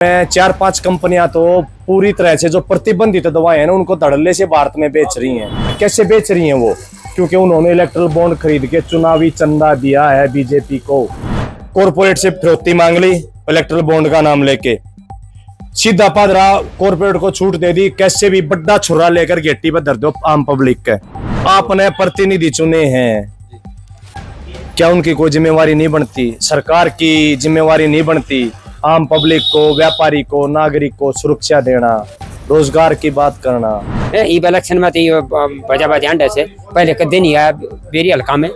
में 4-5 कंपनियां तो पूरी तरह से जो प्रतिबंधित दवाएं हैं ना उनको धड़ल्ले से भारत में बेच रही हैं। कैसे बेच रही हैं वो? क्योंकि उन्होंने इलेक्ट्रल बॉन्ड खरीद के चुनावी चंदा दिया है बीजेपी को, कॉरपोरेट से फिरौती मांग ली इलेक्ट्रल बॉन्ड का नाम लेके, सीधा पादरा कॉरपोरेट को छूट दे दी। कैसे भी बड़ा छुरा लेकर गेटी पर धर दो आम पब्लिक के। आपने प्रतिनिधि चुने हैं, क्या उनकी कोई जिम्मेवारी नहीं बनती? सरकार की जिम्मेवारी नहीं बनती आम पब्लिक को, व्यापारी को, नागरिक को सुरक्षा देना, रोजगार की बात करना? इलेक्शन में तो बजा ध्यान से पहले कदे नहीं आया बेरी हल्का में।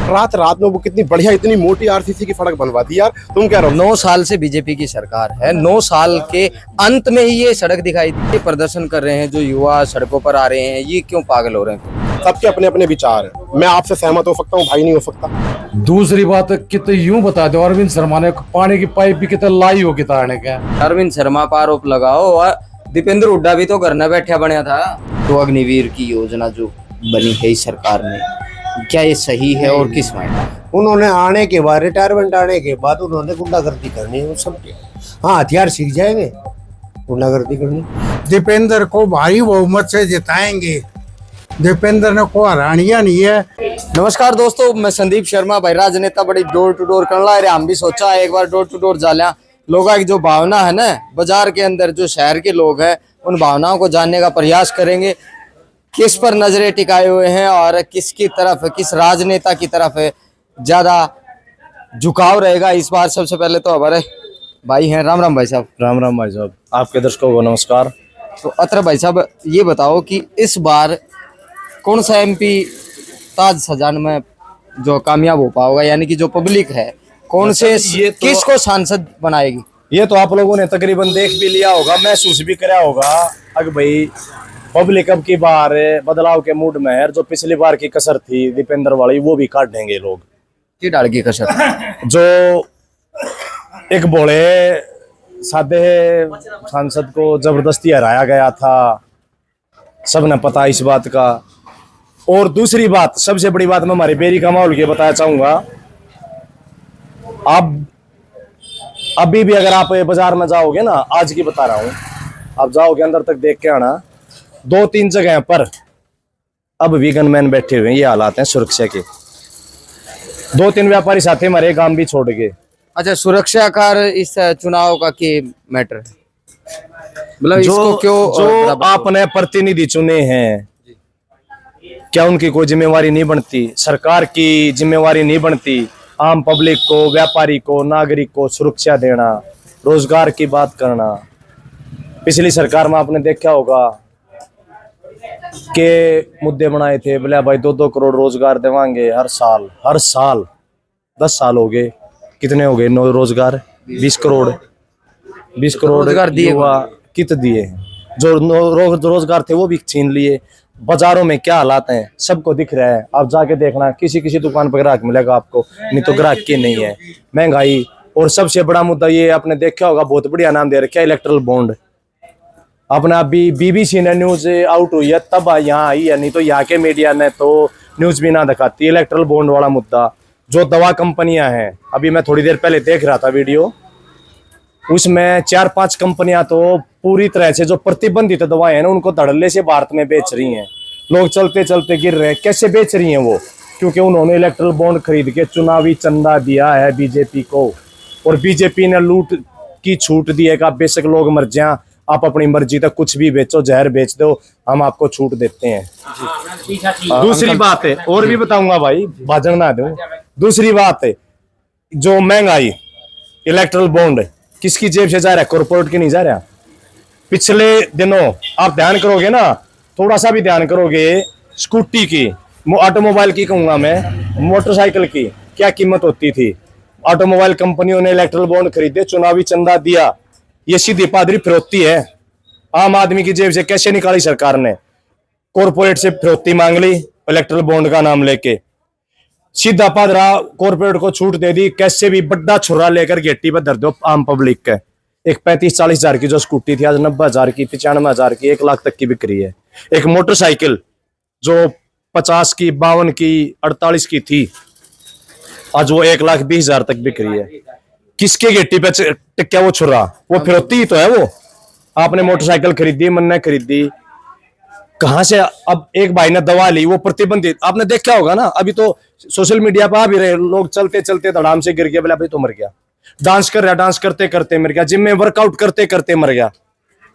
रात में वो कितनी बढ़िया इतनी मोटी आरसीसी की सड़क बनवा दी यार। तुम क्या रहो? 9 साल से बीजेपी की सरकार है, 9 साल के अंत में ही ये सड़क दिखाई दी। प्रदर्शन कर रहे हैं जो युवा सड़कों पर आ रहे हैं, ये क्यों पागल हो रहे हैं? सबके अपने अपने विचार हैं। मैं आपसे सहमत हो सकता हूँ, भाई नहीं हो सकता। दूसरी बात कितने यूं बता दो, अरविंद शर्मा ने पानी की पाइप भी कितने लाई हो किताने का। अरविंद शर्मा पर आरोप लगाओ और दीपेंद्र हुड्डा भी तो घर न बैठा बनया था। तो अग्निवीर की योजना जो बनी है इस सरकार में, क्या ये सही है और किस मायने? उन्होंने आने के बाद, रिटायरमेंट आने के बाद उन्होंने गुंडागर्दी करनी है सबके। हाँ, हथियार सीख जाएंगे गुंडागर्दी करनी। दीपेंद्र को भारी बहुमत से जिताएंगे। दीपेंद्र ने को हरानिया नहीं है। नमस्कार दोस्तों, मैं संदीप शर्मा। भाई राजनेता बड़ी डोर टू डोर करना है। हम भी सोचा एक बार डोर टू डोर जालिया, लोगों की जो भावना है ना बाजार के अंदर, जो शहर के लोग हैं, उन भावनाओं को जानने का प्रयास करेंगे। किस पर नजरें टिकाए हुए हैं और किसकी तरफ, किस राजनेता की तरफ ज्यादा झुकाव रहेगा इस बार। सबसे पहले तो हमारे भाई हैं, राम राम भाई साहब। राम राम भाई साहब, आपके दर्शकों को नमस्कार। तो अत्र भाई साहब ये बताओ कि इस बार कौन सा एमपी ताज सजाने में जो कामयाब हो पाएगा, यानी कि जो पब्लिक है कौन से किसको सांसद बनाएगी? ये तो आप लोगों ने तकरीबन देख भी लिया होगा, महसूस भी कराया होगा। अगर भाई पब्लिक अब की बार बदलाव के मूड में है। जो पिछली बार की कसर थी दीपेंद्र वाली, वो भी काट देंगे लोग। की डाल की कसर? जो एक बोले सादे सांसद को जबरदस्ती हराया गया था, सबने पता इस बात का। और दूसरी बात, सबसे बड़ी बात मैं हमारे बेरी का माहौल की बताना चाहूंगा। अब अभी भी अगर आप बाजार में जाओगे ना, आज की बता रहा हूं, आप जाओगे अंदर तक देख के आना, 2-3 जगह पर अब भी गनमैन बैठे हुए हैं। ये हालात हैं सुरक्षा के। 2-3 व्यापारी साथी हमारे काम भी छोड़ गए। अच्छा, सुरक्षा कार इस चुनाव का के मैटर है, मतलब इसको क्यों? जो आपने प्रतिनिधि चुने हैं, क्या उनकी कोई जिम्मेवारी नहीं बनती? सरकार की जिम्मेवारी नहीं बनती आम पब्लिक को, व्यापारी को, नागरिक को सुरक्षा देना, रोजगार की बात करना? पिछली सरकार में आपने देखा होगा के मुद्दे बनाए थे, बोले भाई 2-2 करोड़ रोजगार देवांगे हर साल। 10 साल हो गए, कितने हो गए रोजगार? 20 करोड़ रोजगार दिए हुआ, कित दिए? जो रोजगार थे वो भी छीन लिए। बाजारों में क्या हालात हैं सबको दिख रहा है। आप जाके देखना, किसी दुकान पर ग्राहक मिलेगा आपको, नहीं तो ग्राहक की नहीं है। महंगाई, और सबसे बड़ा मुद्दा ये आपने देखा होगा, बहुत बढ़िया नाम दे रखा है इलेक्ट्रल बॉन्ड। अपना भी बीबीसी ने न्यूज आउट हुई है तब यहाँ आई है, नहीं तो यहाँ के मीडिया ने तो न्यूज भी ना दिखाती। इलेक्ट्रल बॉन्ड वाला मुद्दा, जो दवा कंपनियां हैं, अभी मैं थोड़ी देर पहले देख रहा था वीडियो, उसमें 4-5 कंपनियां तो पूरी तरह से जो प्रतिबंधित दवाएं हैं ना उनको धड़ल्ले से भारत में बेच रही हैं। लोग चलते चलते गिर रहे हैं। कैसे बेच रही हैं वो? क्योंकि उन्होंने इलेक्ट्रल बॉन्ड खरीद के चुनावी चंदा दिया है बीजेपी को, और बीजेपी ने लूट की छूट दी है कि आप बेशक लोग मर जाएं, आप अपनी मर्जी तक कुछ भी बेचो, जहर बेच दो, हम आपको छूट देते हैं। दूसरी बात है, और भी बताऊंगा भाई, भाजन ना दूं। दूसरी बात है, जो महंगाई, इलेक्ट्रल बॉन्ड किसकी जेब से जा रहा है? कॉर्पोरेट की नहीं जा रहा। पिछले दिनों आप ध्यान करोगे ना, थोड़ा सा भी ध्यान करोगे, स्कूटी की, ऑटोमोबाइल की कहूंगा मैं, मोटरसाइकिल की क्या कीमत होती थी? ऑटोमोबाइल कंपनियों ने इलेक्ट्रल बॉन्ड खरीदे, चुनावी चंदा दिया। ये सीधी पादरी फिरौती है। आम आदमी की जेब से कैसे निकाली सरकार ने? कॉरपोरेट से फिरौती मांग ली इलेक्ट्रल बॉन्ड का नाम लेके, सीधा पादरा कॉरपोरेट को छूट दे दी। कैसे भी बड़ा छुरा लेकर गेटी पर धर दो आम पब्लिक के। एक 35-40 हजार की जो स्कूटी थी आज 90 हजार की, 95 हजार की, 1 लाख तक की बिक रही है। एक मोटरसाइकिल जो 50 की, 52 की, 48 की थी, आज वो 1,20,000 तक बिक रही है। किसके गेटी पे टिक्या वो छुरा, वो फिरौती ही तो है वो। आपने मोटरसाइकिल खरीदी, मन ने खरीदी, कहां से अब एक भाई ने दवा ली, वो प्रतिबंधित, आपने देखा होगा ना। अभी तो सोशल मीडिया पर आ भी रहे लोग, चलते चलते धड़ाम से गिर गया, बोला भाई तो मर गया। डांस कर रहा, डांस करते करते मर गया। जिम में वर्कआउट करते करते मर गया।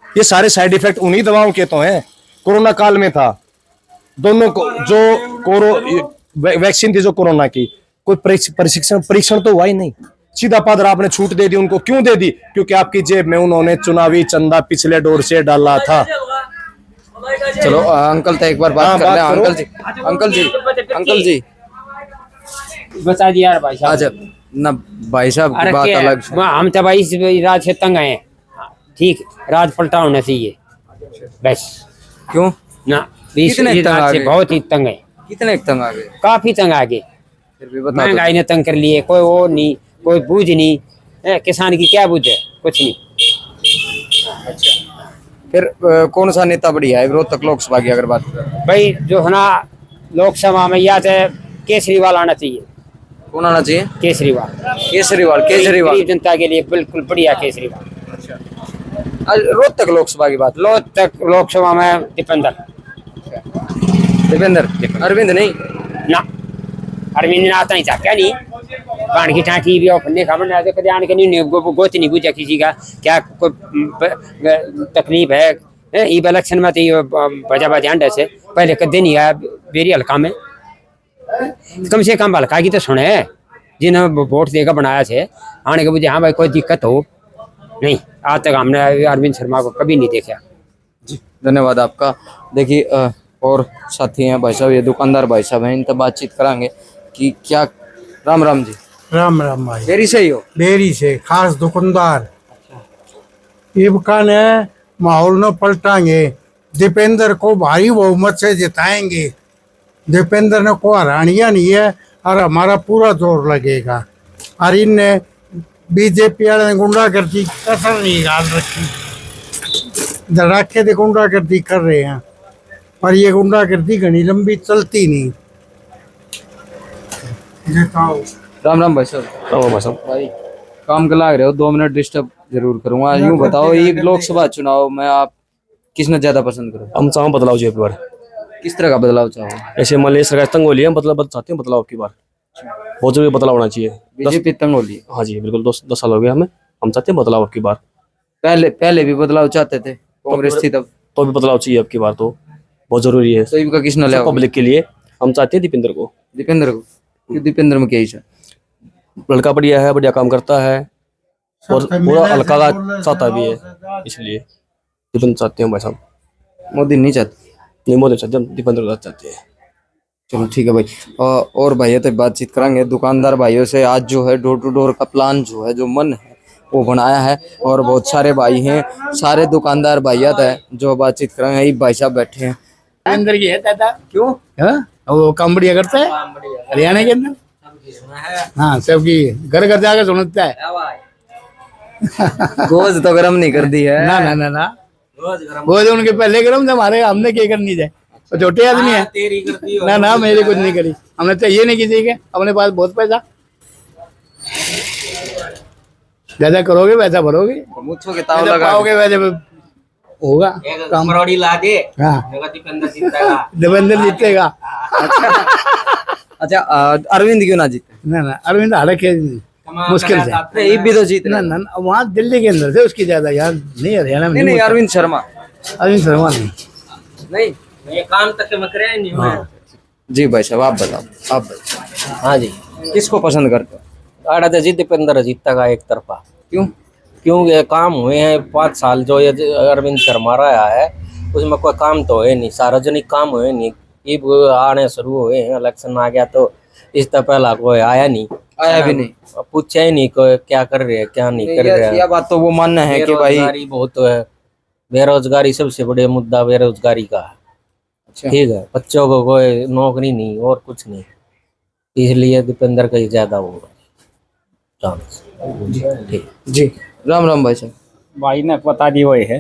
ये सारे साइड इफेक्ट उन्हीं दवाओं के तो हैं। कोरोना काल में था दोनों को, जो वैक्सीन थी जो कोरोना की, कोई परीक्षण तो हुआ ही नहीं। सीधा पादरा आपने छूट दे दी उनको। क्यों दे दी? क्योंकि आपकी जेब में उन्होंने चुनावी चंदा पिछले दौर से डाला था। चलो अंकल तो एक बार बात कर ले। अंकल जी, अंकल जी, अंकल जी, बता दिया यार भाई साहब। अच्छा ना भाई साहब की बात अलग है। हम तो भाई इस राज से तंग आए हैं। ठीक, राज पलटा होना चाहिए बस। क्यों ना इस राज से बहुत ही तंग है। कितने तंग आ गए? काफी तंग आ गए। फिर भी बता दो। महंगाई ने तंग कर लिए, कोई वो नहीं, कोई बूझ नहीं। किसान की क्या बूझ है? कुछ नहीं। फिर कौन सा नेता बढ़िया है रोहतक लोकसभा की अगर बात करें? भाई जो है ना, लोकसभा में या तो केजरीवाल आना चाहिए। कौन आना चाहिए? केजरीवाल। केजरीवाल, केजरीवाल गरीब जनता के लिए बिल्कुल बढ़िया केजरीवाल। आज रोहतक लोकसभा की बात। लोकसभा में दीपेंद्र। दीपेंद्र, अरविंद नहीं ना, अरविंद ने आता ही था क्या नहीं। बाण की टाँकी भी अपने खबर कल्याण के नहीं गोच नहीं पूछा किसी का क्या कोई तकलीफ है। इलेक्शन में तो बजा ध्यान से पहले कदे नहीं आया बेरी हल्का में। कम से कम हल्का की तो सुने, जिन्हें वोट देकर बनाया से आने के बुझे हाँ भाई कोई दिक्कत हो नहीं। आज तक हमने अरविंद शर्मा को कभी नहीं देखा। जी धन्यवाद आपका। देखिए और साथी हैं भाई साहब, ये दुकानदार भाई साहब हैं, इनसे बातचीत करांगे कि क्या। राम राम जी। राम राम भाई। देरी से ही हो? डेयरी से खास दुकानदार। ये दुकान है, माहौल न पलटाएंगे, दीपेंद्र को भारी बहुमत से जिताएंगे। दीपेंद्र ने को हरानिया नहीं है और हमारा पूरा जोर लगेगा। और इनने बीजेपी वाले ने गुंडागर्दी कसर नहीं डाल रखी, धड़ाके से गुंडागर्दी कर रहे हैं। और ये गुंडागर्दी घनी लंबी चलती नहीं। राम राम भाई साहब। भाई काम के लाग रहे हो, 2 मिनट डिस्टर्ब जरूर करूंगा। यूं बताओ, ये लोकसभा चुनाव में आप किसने ज्यादा पसंद करो? हम चाहो बदलाव जी बार। किस तरह का बदलाव चाहो? ऐसे मान लीजिए सरकार तंग हो लिया, मतलब चाहते हैं बदलाव की बार। बहुत जरूरी बदलाव होना चाहिए। बीजेपी तंग हो ली? हाँ जी बिल्कुल, 10 साल हो गए हमें। हम चाहते हैं बदलाव अब की बार। पहले भी बदलाव चाहते थे, कांग्रेस थी तब। तो भी बदलाव चाहिए अब की बार, तो बहुत जरूरी है तो इनका किसने लिया? पब्लिक के लिए हम चाहते हैं दीपेंद्र को। दीपेंद्र को? क्यों? दीपेंद्र में क्या है? लड़का बढ़िया है, बढ़िया काम करता है और पूरा हल्का का चाहता भी है, इसलिए दीपेंद्र चाहते हैं भाई साहब। मोदी नहीं चाहते? नहीं मोदी चाहते, हम दीपेंद्र चाहते हैं। चलो ठीक है भाई। और भाइयों तो बातचीत करेंगे दुकानदार भाइयों से। आज जो है डोर टू डोर का प्लान जो है, जो मन है वो बनाया है और बहुत सारे भाई हैं, सारे दुकानदार भाइयात है जो बातचीत करेंगे। ये भाई साहब बैठे हैं अंदर की है दादा। क्यों? वो काम बढ़िया करता है हरियाणा के अंदर। हाँ सबकी घर घर जाकर सुनता है। गोज तो गरम नहीं कर दी है। ना ना ना ना, वो जो उनके पहले गरम थे, हमारे हमने क्या करनी जाए। तो छोटे आदमी है ना। ना मेरी कुछ नहीं करी, हमने तो ये नहीं किसी के। अपने पास बहुत पैसा, ज्यादा करोगे वैसा भरोगे, मुझको के ताव लगा पाओगे वैसे होगा काम। ला दे। हाँ दीपेंद्र जीतेगा। अच्छा अरविंद क्यों ना जीते? ना ना अरविंद हालांकि मुश्किल से। ये भी तो जीत ना ना वहाँ दिल्ली के अंदर से उसकी ज्यादा यार नहीं, हरियाणा में नहीं। अरविंद शर्मा? अरविंद शर्मा नहीं। ये काम तक में करे नहीं। हाँ। जी भाई साहब आप बताओ, आप बताओ। हाँ जी, किसको पसंद करते हो? आड़ा तो जी दीपेंद्र जीतेगा एक तरफा। क्यों? क्यों? ये काम हुए हैं 5 साल जो ये अरविंद शर्मा रहा है, उसमें कोई काम तो है नहीं, सार्वजनिक काम हुए नहीं। ये आने शुरू हुए हैं, इलेक्शन आ गया तो इस तरह पहला कोई आया नहीं, आया भी नहीं, पूछा ही नहीं कोई क्या कर रहे हैं क्या नहीं कर रहे हैं। यह बात तो वो मानना है कि भाई बेरोजगारी बहुत है। बेरोजगारी सबसे बड़े मुद्दा बेरोजगारी का है। ठीक है, बच्चों को कोई नौकरी नहीं और कुछ नहीं, इसलिए दीपेंद्र का ही ज्यादा होगा चांस। ठीक जी। राम राम भाई साहब। भाई ने बता दी वही है,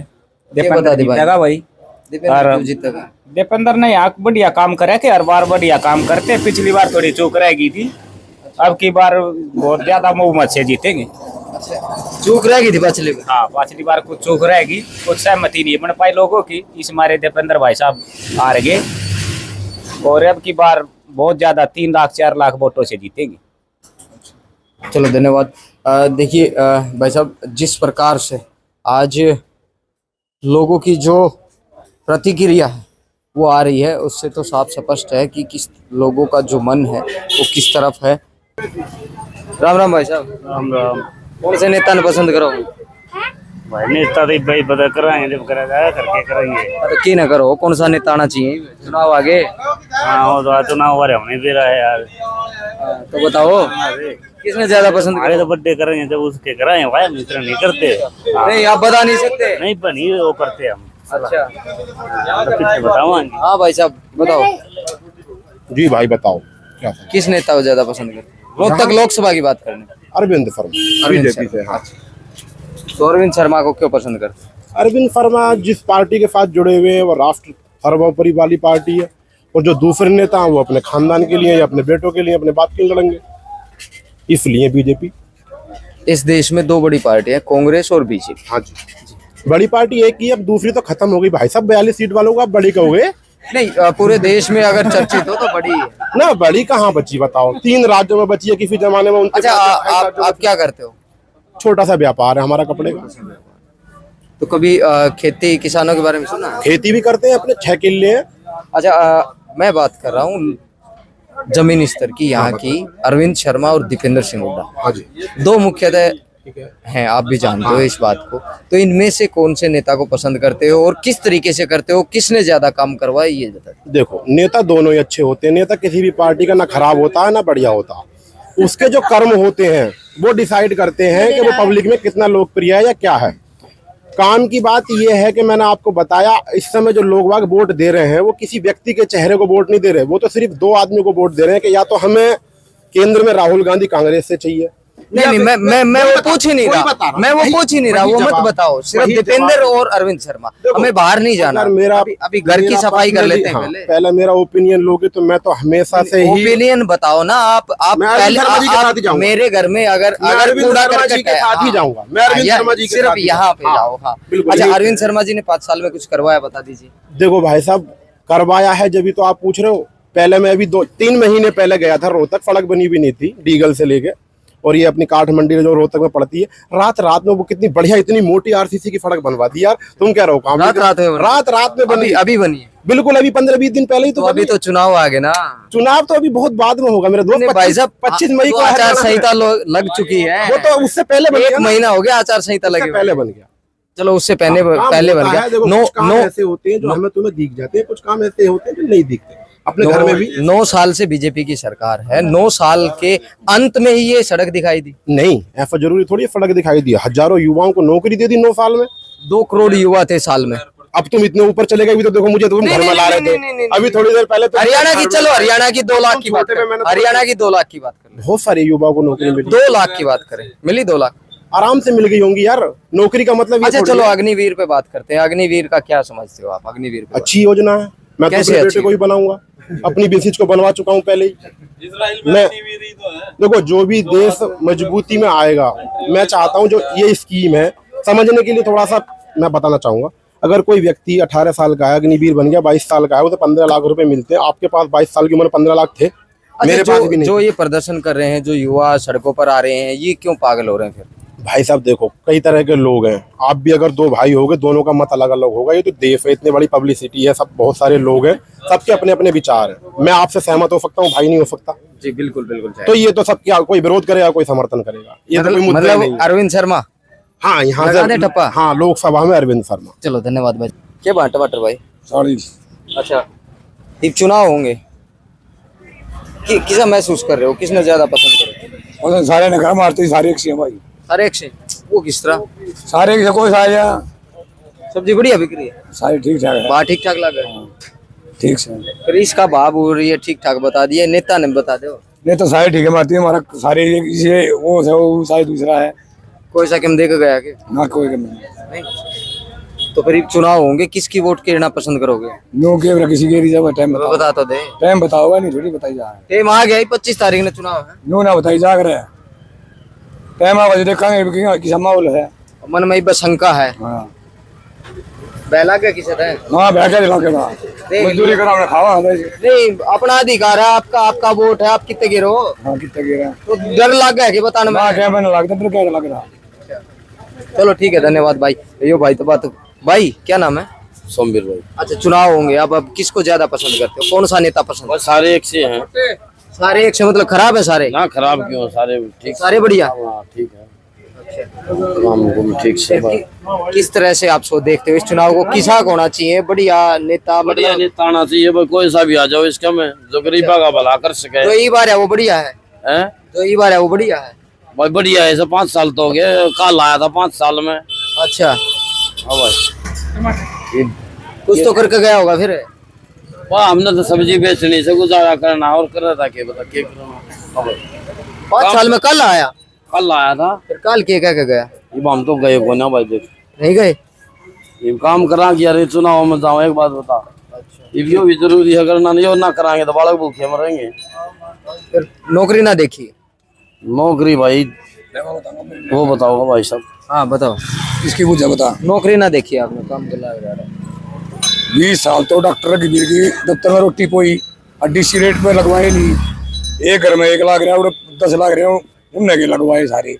बता दीपेंद्र दी भाई। जीतेगा भाई। दीपेंद्र क्यों जीतेगा? दीपेंद्र ने यहाँ बढ़िया काम करे थे, हर बार बढ़िया काम करते। पिछली बार थोड़ी चूक रह गई थी, अब की बार बहुत ज्यादा बहुमत से जीतेंगे। चूक रहेगी थी पिछली बार। हाँ पिछली बार कुछ चूक रहेगी, कुछ सहमति नहीं बन पाई लोगों की, इस मारे दीपेंद्र भाई साहब हार गए और अब की बार बहुत ज्यादा 3 लाख 4 लाख वोटों से जीतेंगे। चलो धन्यवाद। देखिए भाई साहब, जिस प्रकार से आज लोगों की जो प्रतिक्रिया है वो आ रही है, उससे तो साफ स्पष्ट है कि किस लोगों का जो मन है वो किस तरफ है। राम राम भाई साहब। राम राम कौन से नेता ने पसंद करोगे? भाई नेता तो भाई पता कराएंगे जब करा जाए करके करेंगे। अरे की ना करो, कौन सा नेता आना चाहिए? चुनाव आगे। हाँ वो तो चुनाव वाले होने दे रहा है यार। तो बताओ किसने ज्यादा पसंद अरे करो? तो बर्थडे करेंगे जब उसके कराएं भाई, मित्र नहीं करते। नहीं आप बता नहीं सकते। नहीं बनी वो करते हम। अच्छा तो पीछे बताओगे। हाँ भाई साहब बताओ, जी भाई बताओ क्या था? किस नेता को ज्यादा पसंद करते? रोहतक लोकसभा की बात करने। अरविंद शर्मा, अरविंद बीजेपी से। शर्मा। हाँ, तो अरविंद शर्मा को क्यों पसंद करते? अरविंद शर्मा जिस पार्टी के साथ जुड़े हुए हैं वो राष्ट्र सर्वोपरि वाली पार्टी है, और जो दूसरे नेता हैं वो अपने खानदान के लिए या अपने बेटों के लिए, अपने बाप के लिए लड़ेंगे, इसलिए बीजेपी। इस देश में दो बड़ी पार्टी है, कांग्रेस और बीजेपी। हाँ जी, बड़ी पार्टी एक ही, अब दूसरी तो खत्म हो गई भाई साहब। 42 सीट वालों को आप बड़ी कहोगे? नहीं पूरे देश में अगर चर्चित हो तो बड़ी है। ना बड़ी कहाँ बची बताओ? 3 राज्यों में बची है किसी जमाने में। उनके अच्छा पास आप क्या करते हो? छोटा सा व्यापार है हमारा कपड़े का। तो कभी खेती किसानों के बारे में सुना है? खेती भी करते हैं, अपने 6 किले हैं। अच्छा मैं बात कर रहा हूँ जमीनी स्तर की, यहाँ की अरविंद शर्मा और दीपेंद्र सिंह हुड्डा। हाँ जी, दो मुख्यतः हैं, आप भी जानते हो इस बात को। तो इनमें से कौन से नेता को पसंद करते हो और किस तरीके से करते हो? किसने ज्यादा काम करवाया ये बता। देखो नेता दोनों ही अच्छे होते हैं। नेता किसी भी पार्टी का ना खराब होता है ना बढ़िया होता है। उसके जो कर्म होते हैं वो डिसाइड करते हैं कि वो पब्लिक में कितना लोकप्रिय है या क्या है। काम की बात यह है कि मैंने आपको बताया, इस समय जो लोग वाग वोट दे रहे हैं वो किसी व्यक्ति के चेहरे को वोट नहीं दे रहे, वो तो सिर्फ 2 आदमी को वोट दे रहे हैं कि या तो हमें केंद्र में राहुल गांधी कांग्रेस से चाहिए। नहीं मैं वो पूछ ही नहीं रहा, मैं वो पूछ ही नहीं रहा, वो मत बताओ। सिर्फ दीपेंद्र और अरविंद शर्मा, हमें बाहर नहीं जाना। मेरा अभी घर की सफाई कर लेते हैं पहले मेरा ओपिनियन लोगे तो मैं तो हमेशा से ही ओपिनियन बताओ ना। आप पहले मेरे घर में अगर कूड़ा करकट है साथ ही जाऊंगा, मैं अरविंद शर्मा जी के सिर्फ साथ ही यहाँ पे जाओ। हाँ अच्छा, अरविंद शर्मा जी ने 5 साल में कुछ करवाया, बता दीजिए। देखो भाई साहब, करवाया है जब तो आप पूछ रहे हो। पहले मैं अभी 2-3 महीने पहले गया था रोहतक, सड़क बनी भी नहीं थी डीगल से लेके, और ये अपनी काठ मंडी जो रोहतक में पड़ती है, रात में वो कितनी बढ़िया इतनी मोटी आरसीसी की सड़क बनवा दी यार। तुम क्या रहो काम? रात में बनी, अभी बनी है बिल्कुल, अभी 15-20 दिन पहले ही तो अभी तो चुनाव आ गए ना। चुनाव तो अभी बहुत बाद में होगा मेरे दोस्त। भाई साहब 25 मई को आचार संहिता लग चुकी है। वो तो उससे पहले बन गया, 1 महीना हो गया आचार संहिता लगे, पहले बन गया। चलो उससे पहले बन गया। कुछ काम ऐसे होते हैं जो हमें तुम्हें दिख जाते हैं, कुछ काम ऐसे होते हैं जो नहीं दिखते। अपने घर में भी 9 साल से बीजेपी की सरकार है, 9 साल के अंत में ही ये सड़क दिखाई दी। नहीं, ऐसा जरूरी थोड़ी सड़क दिखाई दी। हजारों युवाओं को नौकरी दे दी 9 साल में। 2 करोड़ युवा थे साल में। अब तुम इतने ऊपर चले गए भी तो देखो, मुझे तुम घर में ला रहे थे अभी थोड़ी देर पहले। हरियाणा की, चलो हरियाणा की 2 लाख की बात करें, हरियाणा की 2 लाख की बात करें। बहुत सारे युवाओं को नौकरी मिली। 2 लाख की बात करें, मिली 2 लाख आराम से मिल गई होंगी यार। नौकरी का मतलब अच्छा चलो अग्निवीर पे बात करते हैं। अग्निवीर का क्या समझते हो आप? अग्निवीर अच्छी योजना है, मैं तो अपने बेटे को ही बनाऊंगा, अपनी बेसिस को बनवा चुका हूँ पहले ही। मैं देखो, जो भी देश मजबूती में आएगा, मैं चाहता हूँ जो ये स्कीम है समझने के लिए थोड़ा सा मैं बताना चाहूंगा। अगर कोई व्यक्ति 18 साल का है, अग्निवीर बन गया, 22 साल का है, वो तो 15 लाख रुपए मिलते हैं। आपके पास 22 साल की उम्र 15 लाख थे, मेरे पास भी नहीं। जो ये प्रदर्शन कर रहे हैं, जो युवा सड़कों पर आ रहे हैं, ये क्यों पागल हो रहे हैं फिर? भाई साहब देखो, कई तरह के लोग हैं। आप भी अगर 2 भाई होगे, दोनों का मत अलग अलग होगा। ये तो देश है, इतनी बड़ी पब्लिसिटी है, सब बहुत सारे लोग हैं, सबके अपने अपने विचार हैं। मैं आपसे सहमत हो सकता हूँ, भाई नहीं हो सकता जी। बिल्कुल बिल्कुल। तो ये तो सब क्या, कोई विरोध करेगा, कोई समर्थन करेगा, ये तो कोई मुद्दा नहीं है। अरविंद शर्मा, हाँ यहाँ से टप्पा। हाँ, लोकसभा में अरविंद शर्मा। चलो धन्यवाद भाई। क्या बात टमाटर भाई? 40। अच्छा, एक चुनाव होंगे, किसा महसूस कर रहे हो? किसने ज्यादा पसंद करे? सारे ने घर मारते सारे एक से भाई, सारे एक से। वो किस तरह? सारे एक से कोई सारे सब्जी बढ़िया बिक रही है, सारे ठीक ठाक है, भाव ठीक ठाक लग रहा है। ठीक से। फिर इसका भाव हो रही है ठीक ठाक, बता दिए नेता ने, बता दो। नहीं तो सारे ठीक है मारती है, हमारा सारे ये वो सारे दूसरा है। कोई सा कम देकर गया कि ना कोई कम नहीं। तो फिर चुनाव होंगे, किसकी वोट गिरना पसंद करोगे? नो के किसी के रिजर्व टाइम बता तो दे। टाइम बताओ, नहीं थोड़ी बताई जा रहा है। टाइम आ गया, 25 तारीख ने चुनाव है। नो ना बताई जा रहा है। टाइम आवाज देखेंगे किसा माहौल है। मन में बस शंका है। हाँ बेला क्या किसे है ना बैठे इलाके का मजदूरी करा हमने खावा है। नहीं, अपना अधिकार है आपका, आपका वोट है, आप कितने गिरे हो? हाँ कितने गिरा तो डर लग गया कि बताने में? ना क्या मैंने लगता फिर क्या लग रहा। चलो ठीक है, धन्यवाद भाई। यो भाई तो बात, भाई क्या नाम है? सोमवीर भाई। अच्छा, चुनाव होंगे, अब किसको ज्यादा पसंद करते हो? कौन सा नेता पसंद? बस सारे एक से हैं सारे एक से मतलब खराब है सारे? ना, खराब क्यों, सारे ठीक, सारे बढ़िया। हाँ ठीक है, काम ठीक से। किस तरह से आप सो देखते हो इस चुनाव को? किसा होना चाहिए? बढ़िया नेता, बढ़िया मतलब नेता आना चाहिए भाई, कोई सा भी आ जाओ इसका में, जो गरीबा का भला कर सके। जो ई बार है वो बढ़िया है, हैं जो ई बार है वो बढ़िया है भाई, बढ़िया है। 5 साल तो हो गए, कल आया था 5 साल में। अच्छा, हाँ भाई, कुछ तो करके गया होगा फिर। वाह, हमने तो सब्जी बेचने से गुजारा करना और कर रहा था, क्या बता क्या करना। हाँ भाई, 5 साल में कल आया? कल आया था। फिर कल के क्या गया? ये हम तो गए को ना भाई, देख नहीं गए? ये काम करा कि यार चुनाव में जाओ, एक बात बता। ये भी जरूरी है, अगर ना ना कराएंगे तो बालक भूखे मरेंगे। फिर नौकरी ना देखी? नौकरी भाई वो बताओ भाई साहब। हाँ बताओ, इसकी वजह बता। नौकरी ना देखी आपने, काम के लग रहा है। 20 साल तो डॉक्टर की मिल गई, दफ्तर में रोटी पोई, डीसी रेट पे लगवाए नहीं। एक घर में 1 लाख रहे और 10 लाख रहे उनने के लगवाए सारे,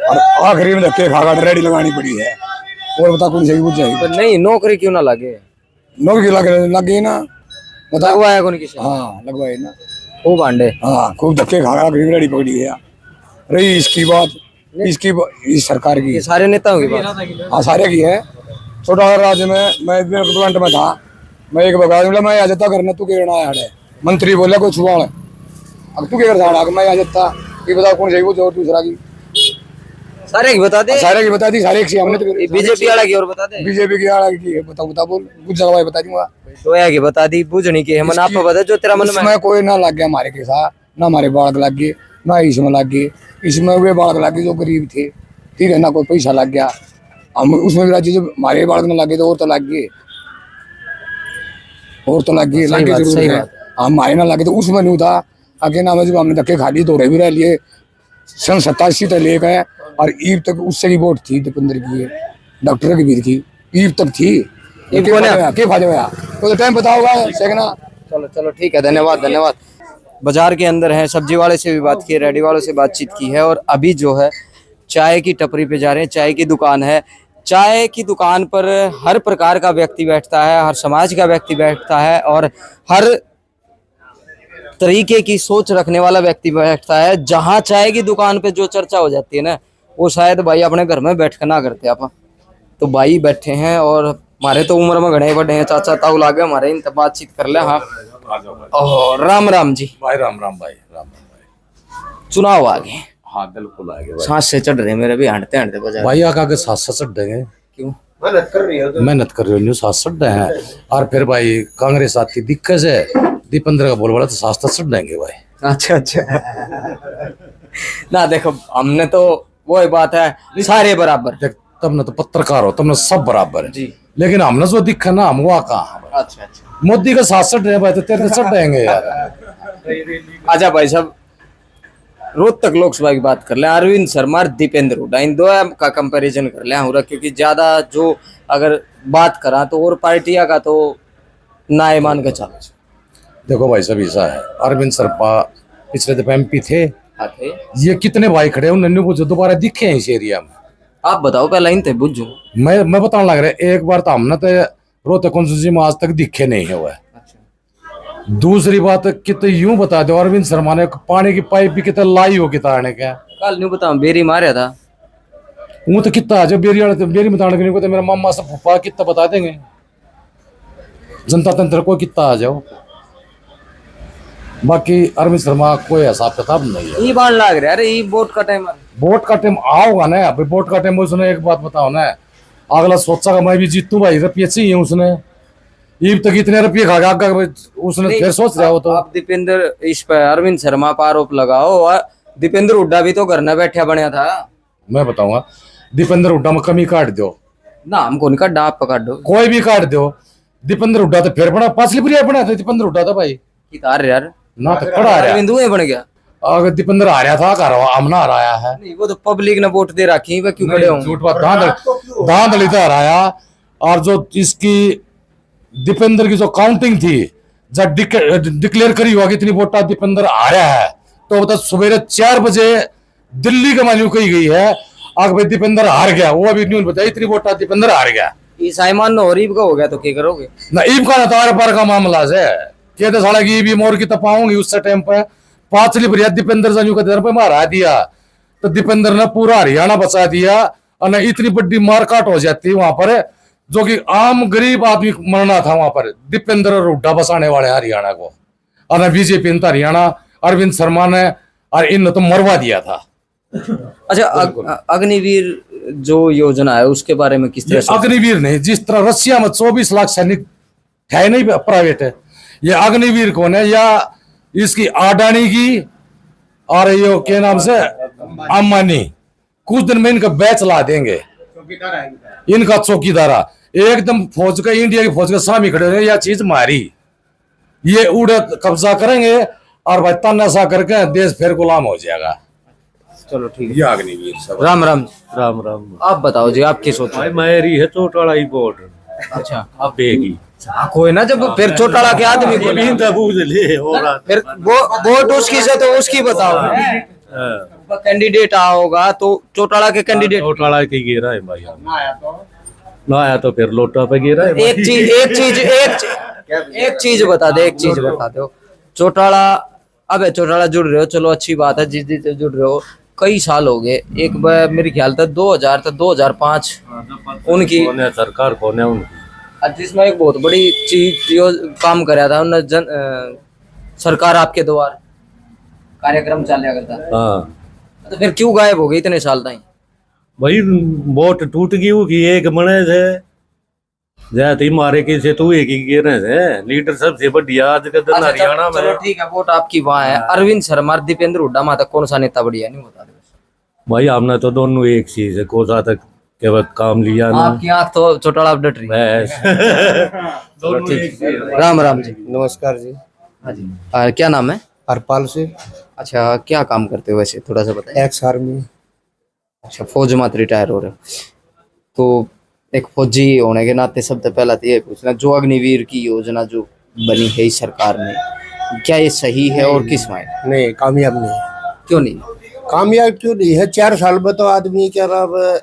और आखिरी में धक्के खाकर रेडी लगानी पड़ी है। और बता कौन सही बुझ जाएगी? पर नहीं, नौकरी क्यों ना लगे? नौकरी लग गई ना, बता। लगवाया कौन किसी? हाँ लगवाए ना, खूब आंडे। हाँ खूब धक्के खाकर आखिरी रेडी पकड़ी है। रही इसकी बात, इस सरकार की, ये सारे नेताओं की बात? हाँ सारे की है। छोटा राज्य में मैं प्रेसिडेंट में था, मैं एक बगा बोला मैं आ जाता करना, तू क्या करना है? मंत्री बोला कोई छुआ, अब तू क्या करता? मैं आ जाता, ये बता कौन सही वो और दूसरा की सारे की बता दे। सारे की बता दी, सारे एक से हमने तो बीजेपी वाला की और बता दे। बीजेपी की आड़ा की बता बता बोल, कुछ जगह बता दूंगा। सोया की बता दी, बुझनी की है मन, आप बता जो तेरा मन में। इसमें कोई ना लग गया हमारे के साथ, ना हमारे बालक लग गए, ना इसमें लग गए। इसमें वे बालक लग गए जो गरीब थे, ठीक है ना, कोई पैसा लग गया। हम उसमें भी राज्य जब हमारे बालक में लग गए तो और तो लग गए, और तो लग गए, लग गए जरूर है। हमारे ना लगे तो उसमें नहीं था। आगे ना जब हमने धक्के खा लिए, दौड़े भी रह लिए, सन 87 तक ले गए, और ईब तक उससे की वोट थी दीपेंद्र की, डॉक्टर की भी थी, ईब तक थी। तो टाइम बताओगा सेकना। चलो चलो ठीक है, धन्यवाद धन्यवाद। बाजार के अंदर है, सब्जी वाले से भी बात की है, रेडी वालों से बातचीत की है, और अभी जो है चाय की टपरी पे जा रहे हैं। चाय की दुकान है, चाय की दुकान पर हर प्रकार का व्यक्ति बैठता है, हर समाज का व्यक्ति बैठता है, और हर तरीके की सोच रखने वाला व्यक्ति बैठता है। जहाँ चाय की दुकान पे जो चर्चा हो जाती है ना, वो शायद भाई अपने घर में बैठ कर ना करते आप। तो भाई बैठे हैं, और हमारे तो उम्र में घने बड़े हैं, चाचा ताऊ लागे हमारे, इन बातचीत कर ले। हाँ ओह, राम राम जी भाई, राम राम भाई, राम राम भाई। चुनाव आ गए। हाँ बिल्कुल आ गए सांस से चढ़ रहे मेरे भी, हटते हटते बजा। भाई। आगे साथ चढ़ देंगे, क्यों? मेहनत कर रही है, मेहनत कर रहे हो, साथ चढ़ रहे हैं। और फिर भाई कांग्रेस आती दिक्कत है, दीपेंद्र का बोल बोला तो साथ चढ़ देंगे भाई। अच्छा अच्छा ना देखो, हमने तो वो बात है, सारे बराबर। देख तुमने तो पत्रकार हो, तुमने सब बराबर है जी, लेकिन हमने जो दिखा ना, हम वो कहाँ। अच्छा अच्छा। मोदी का साथ चढ़ रहे भाई, तो तेरे चढ़ देंगे यार। अच्छा भाई साहब, रोहतक लोकसभा की बात कर ले, अरविंद शर्मा और दीपेंद्र हुड्डा, इन दो का कंपैरिजन कर ले हमरा, क्योंकि ज्यादा जो अगर बात करा तो और पार्टियां का तो ना मान के चलो। देखो भाई साहब ऐसा है, अरविंद शर्मा पिछले दफे MP थे, थे ये कितने भाई खड़े हैं, उन्होंने वो जो दोबारा दिखे हैं इस एरिया में। आप बताओ पहले, इन थे बुझू। मैं बताने लग रहा है, एक बार तो हमने तो रोहतक कॉन्स्टिट्यूंसी में आज तक दिखे नहीं है वो। दूसरी बात कितने यूं बता दो, अरविंद शर्मा ने पानी की पाइप भी कितने लाई हो किताने क्या कल नहीं बताऊं, बेरी मारा था वो तो कितना जब बेरी वाले बेरी बताने के तो मेरा मामा सब फूफा कितना बता देंगे, जनता तंत्र को कितना आ जाओ। बाकी अरविंद शर्मा कोई हिसाब किताब नहीं है। ये बाण लग रहा है, अरे ये वोट का टाइम है, वोट का टाइम आओगा ना, अभी वोट का टाइम। उसने एक बात बताओ ना, अगला सोचा का मैं भी जीतू भाई, रुपये चाहिए उसने, ईब तक इतने रुपये खा गया उसने, फिर सोच रहा हो तो। आप दीपेंद्र इस पर अरविंद शर्मा पर आरोप लगाओ, दीपेंद्र हुड्डा भी तो घर में बैठा बनया था। मैं बताऊंगा, दीपेंद्र हुड्डा में कमी काट दो ना, हमको नहीं काट, आप पकड़ दो, कोई भी काट दो। दीपेंद्र हुड्डा तो फिर बना, पांचली प्रिया बना था दीपेंद्र हुड्डा था भाई, कितार यार ना तो खड़ा है अरविंद हुए बन गया। अगर दीपेंद्र हारा था घर आमना हराया है। नहीं वो तो पब्लिक ने वोट दे रखी, वह क्यों खड़े होंगे? झूठ बात, धांधली तो हराया। और जो इसकी दीपेंद्र की जो काउंटिंग थी, जब डिक्लेयर करी होगी इतनी वोटा दीपेंद्र हारा है, तो बता सवेरे 4 बजे दिल्ली के मान्यू कही गई है आग भाई दीपेंद्र हार गया, वो अभी न्यूज बताई इतनी वोटा दीपेंद्र हार गया। इस आईमान और ईब का हो गया तो क्या करोगे? ना ईब का तार पार का मामला है, कहते साला की ईब मोर की तपाऊंगी उस टाइम पे पांचली बढ़िया दीपेंद्र जानू का दर पे मारा दिया, तो दीपेंद्र ने पूरा हरियाणा बचा दिया। और इतनी बड़ी मारकाट हो जाती वहां पर, जो कि आम गरीब आदमी मरना था वहां पर, दीपेंद्र और हुड्डा बसाने वाले हरियाणा को। और बीजेपी ने हरियाणा अरविंद शर्मा ने और इन तो मरवा दिया था। अच्छा अग्निवीर जो योजना है उसके बारे में किस तरह से? अग्निवीर नहीं, जिस तरह रशिया में 24 लाख सैनिक है नहीं प्राइवेट है, ये अग्निवीर कौन है? या इसकी अडानी की और ये क्या नाम से अंबानी, कुछ दिन में इनका बैच ला देंगे, इनका चौकीदारा एकदम फौज का, इंडिया की फौज के सामने खड़े रहे, यह चीज मारी, ये उड़े कब्जा करेंगे और भाई तन्नासा करके देश फिर गुलाम हो जाएगा। चलो ठीक है। ये अग्निवीर सब। राम राम। राम राम। आप बताओ जी, आप क्या सोच रहे मेरी है चोटाला ही बोर्ड। अच्छा अब बेगी कोई ना, जब फिर चौटाला के आदमी को फिर वोट उसकी से तो उसकी बताओ, कैंडिडेट होगा तो चौटाला के कैंडिडेट। चोटाला की गिरा है भाई, ना आया तो फिर लोटा पे गिरा है। एक चीज बता दो चौटाला, अब चौटाला जुड़ रहे हो, चलो अच्छी बात है, जिस दिन से जुड़ रहे हो कई साल हो गए, एक बार मेरे ख्याल तक 2000 तक 2005 उनकी सरकार कौन है उनकी, जिसमें एक बहुत बड़ी चीज जो काम कराया था उन्होंने, सरकार आपके द्वार कार्यक्रम चला करता। हाँ तो फिर क्यों गायब हो गई इतने साल तक? भाई वोट टूट गई होगी, एक बने थे जाती मारे की से तू एक ही गिरे थे, लीडर सबसे बढ़िया आज के दिन हरियाणा में। चलो ठीक है, वोट आपकी वहाँ है। अरविंद शर्मा दीपेंद्र हुड्डा माता कौन सा नेता बढ़िया नहीं बता दे भाई, हमने तो दोनों एक चीज है, को सा तक के वक्त काम लिया ना। आपकी आंख तो चौटाला अब डट रही है। चलो ठीक है। राम राम जी। नमस्कार जी। हाँ जी। क्या नाम है? हरपाल से। अच्छा क्या काम करते हो वैसे, थोड़ा सा बताइए। Ex army. अच्छा फौज में रिटायर हो रहे हो, तो एक फौजी होने के नाते सबसे पहला तो ये पूछना, जो अग्निवीर की योजना जो बनी है इस सरकार में, क्या ये सही है और किस मायने? नहीं, कामयाब नहीं। क्यों नहीं कामयाब क्यों नहीं है? 4 साल में तो आदमी क्या नाम है,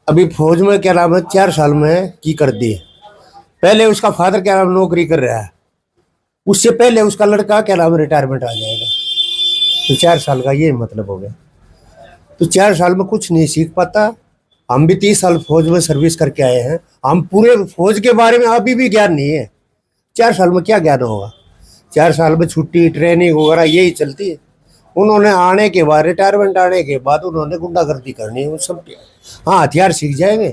अभी फौज में क्या नाम है 4 साल में की कर दी। पहले उसका फादर क्या नाम नौकरी कर रहा है, उससे पहले उसका लड़का क्या नाम रिटायरमेंट आ जाएगा, तो 4 साल का ये मतलब हो गया। तो 4 साल में कुछ नहीं सीख पाता। हम भी 30 साल फौज में सर्विस करके आए हैं, हम पूरे फौज के बारे में अभी भी ज्ञान नहीं है। 4 साल में क्या ज्ञान होगा? 4 साल में छुट्टी ट्रेनिंग वगैरह यही चलती है। उन्होंने आने के बाद, रिटायरमेंट आने के बाद उन्होंने गुंडागर्दी करनी है, वो सब। हाँ, हथियार सीख जाएंगे,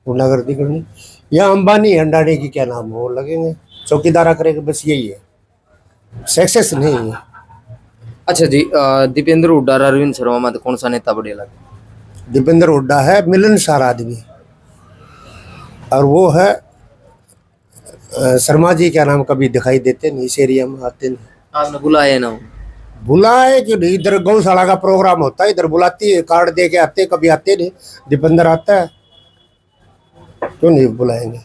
गुंडागर्दी करनी। या अंबानी अंडानी की क्या नाम वो लगेंगे, चौकीदारा करेंगे, बस यही है, सक्सेस नहीं है। अच्छा जी, दीपेंद्र हुड्डा और अरविंद शर्मा में तो कौन सा नेता बढ़िया लगे? दीपेंद्र हुड्डा है मिलनसार आदमी, और वो है शर्मा जी क्या नाम कभी दिखाई देते नहीं, इस एरिया में आते नहीं। आपने बुलाया ना? बुलाए क्यों नहीं? इधर गौशाला का प्रोग्राम होता है, इधर बुलाती है, कार्ड दे के आते, कभी आते नहीं। दीपेंद्र आता है, क्यों नहीं बुलाएंगे?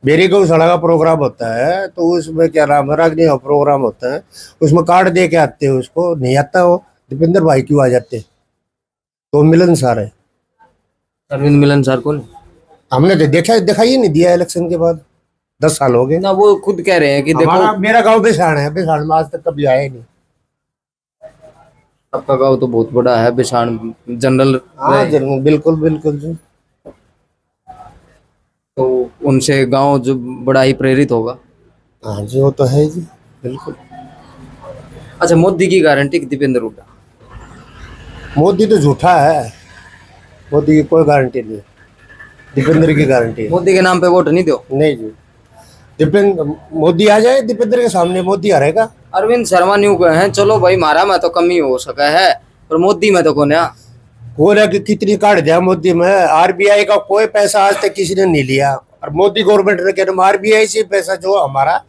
मेरी गौशाला का प्रोग्राम होता है तो उसमें क्या नाम है रागनी का प्रोग्राम होता है, उसमें कार्ड दे के आते हैं, उसको नहीं आता हो दीपेंद्र भाई क्यों आ जाते? तो मिलनसार है। अरविंद मिलनसार कौन? हमने तो दिखाई नहीं दिया इलेक्शन के बाद, 10 साल हो गए ना। वो खुद कह रहे हैं कि देखो मेरा गांव बिसाण है, बिसाण में आज तक कभी आए नहीं। आपका गांव तो बहुत बड़ा है, बिसाण जनरल। हाँ बिल्कुल बिल्कुल जी। तो उनसे गांव जो बड़ा ही प्रेरित होगा। हाँ जी, वो तो है जी, बिल्कुल। अच्छा, मोदी की गारंटी कि दीपेंद्र हुड्डा? मोदी तो झूठा है, मोदी की कोई गारंटी नहीं, दीपेंद्र की गारंटी है। मोदी के नाम पे वोट नहीं दो? नहीं जी, दीपेंद्र मोदी आ जाए दीपेंद्र के सामने, मोदी हारेगा। अरविंद शर्मा न्यू कहे हैं, चलो भाई मारा में तो कमी हो सका है, पर मोदी में तो कौन है? कोरा की कितनी काट दिया मोदी में। आरबीआई का कोई पैसा आज तक किसी ने नहीं लिया, और मोदी गवर्नमेंट ने कहना आरबीआई से पैसा जो हमारा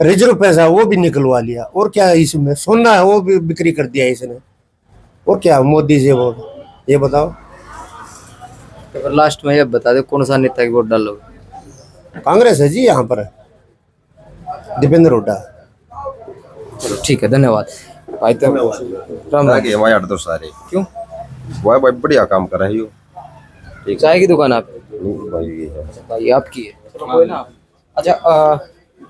रिजर्व पैसा वो भी निकलवा लिया। और क्या है इसमें, सोना है वो भी बिक्री कर दिया इसने। और क्या मोदी से वोट, ये बताओ। तो फिर लास्ट में ये बता दो कौन सा नेता की वोट डालोगे? कांग्रेस है जी यहाँ पर, दीपेंद्र हुड्डा। चलो ठीक है, धन्यवाद भाई। तो राम राम। भाई 8 सारे क्यों? वो भाई बढ़िया काम कर रहे हो। चाय की दुकान आपकी? भाई ये है भाई आपकी है, चलो कोई ना। अच्छा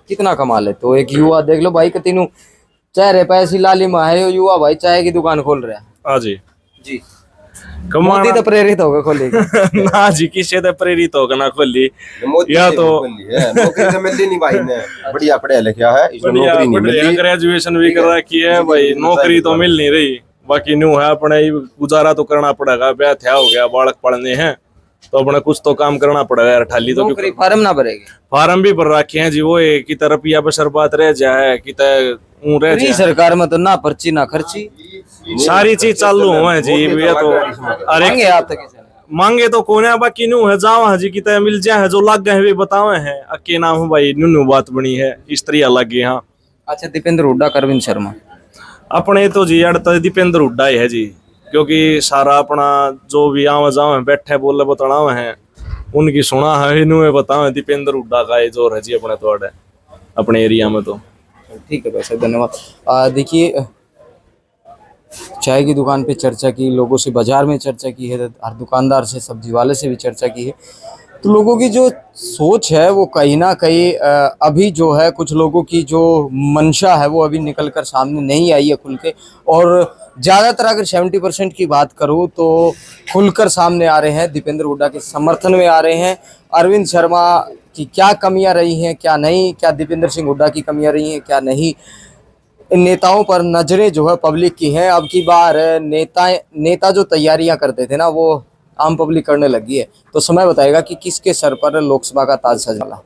कितना कमा ले? तो एक युवा देख लो भाई, तीनों चेहरे पे ऐसी लालिमा है, युवा भाई चाय की दुकान खोल रहा है। हाँ जी जी कमाना तो प्रेरित होगा खोलेगा ना जी, किससे तो प्रेरित होगा ना खोली। मोदी या से तो बोली है, नौकरी तो मिलती नहीं भाई ने, बढ़िया पढ़ा लिखा है, इसमें नौकरी नहीं मिलती। ग्रेजुएशन भी कर रखी है भाई, नौकरी तो मिल नहीं रही। बाकी न्यू है अपने गुजारा तो करना पड़ेगा, ब्याह थया हो गया, बालक पढ़ने हैं तो अपने कुछ तो काम करना पड़ेगा यार। ठाली तो नौकरी फार्म ना भरेगी? फार्म भी भर रखे हैं जी, वो एक की तरफ या बशर बात रह जाए कि रह फ्री जाए। सरकार में तो ना पर्ची ना खर्ची, सारी चीज चालू हुए जी, ये तो अरे मांगे आप तक मांगे तो कौन है, बाकी न्यू है जावा जी की तरह मिल जाए, जो लाग गए वे बतावे हैं अके नाम है भाई, न्यू बात बनी है स्त्री अलग है। हाँ अच्छा, दीपेंद्र हुड्डा, अरविंद शर्मा? अपने तो जी अड़ता दीपेंद्र हुड्डा ही है जी, क्योंकि सारा अपना जो भी आवे जावे बैठे बोले बताना है उनकी सुना है, इन्होंने बतावे दीपेंद्र हुड्डा का ये जोर है जी अपने तो अपने एरिया में। तो ठीक है भाई साहब, धन्यवाद। देखिए चाय की दुकान पे चर्चा की, लोगों से बाजार में चर्चा की है, हर दुकानदार से, सब्जी वाले से भी चर्चा की है। तो लोगों की जो सोच है वो कहीं ना कहीं अभी जो है, कुछ लोगों की जो मंशा है वो अभी निकल कर सामने नहीं आई है खुल के। और ज़्यादातर अगर 70% की बात करूँ तो खुलकर सामने आ रहे हैं, दीपेंद्र हुड्डा के समर्थन में आ रहे हैं। अरविंद शर्मा की क्या कमियां रही हैं क्या नहीं, क्या दीपेंद्र सिंह हुड्डा की कमियां रही हैं क्या नहीं, इन नेताओं पर नजरें जो है पब्लिक की हैं। अब की बार नेता जो तैयारियां करते थे ना वो आम पब्लिक करने लगी है। तो समय बताएगा कि किसके सर पर लोकसभा का ताज सजा।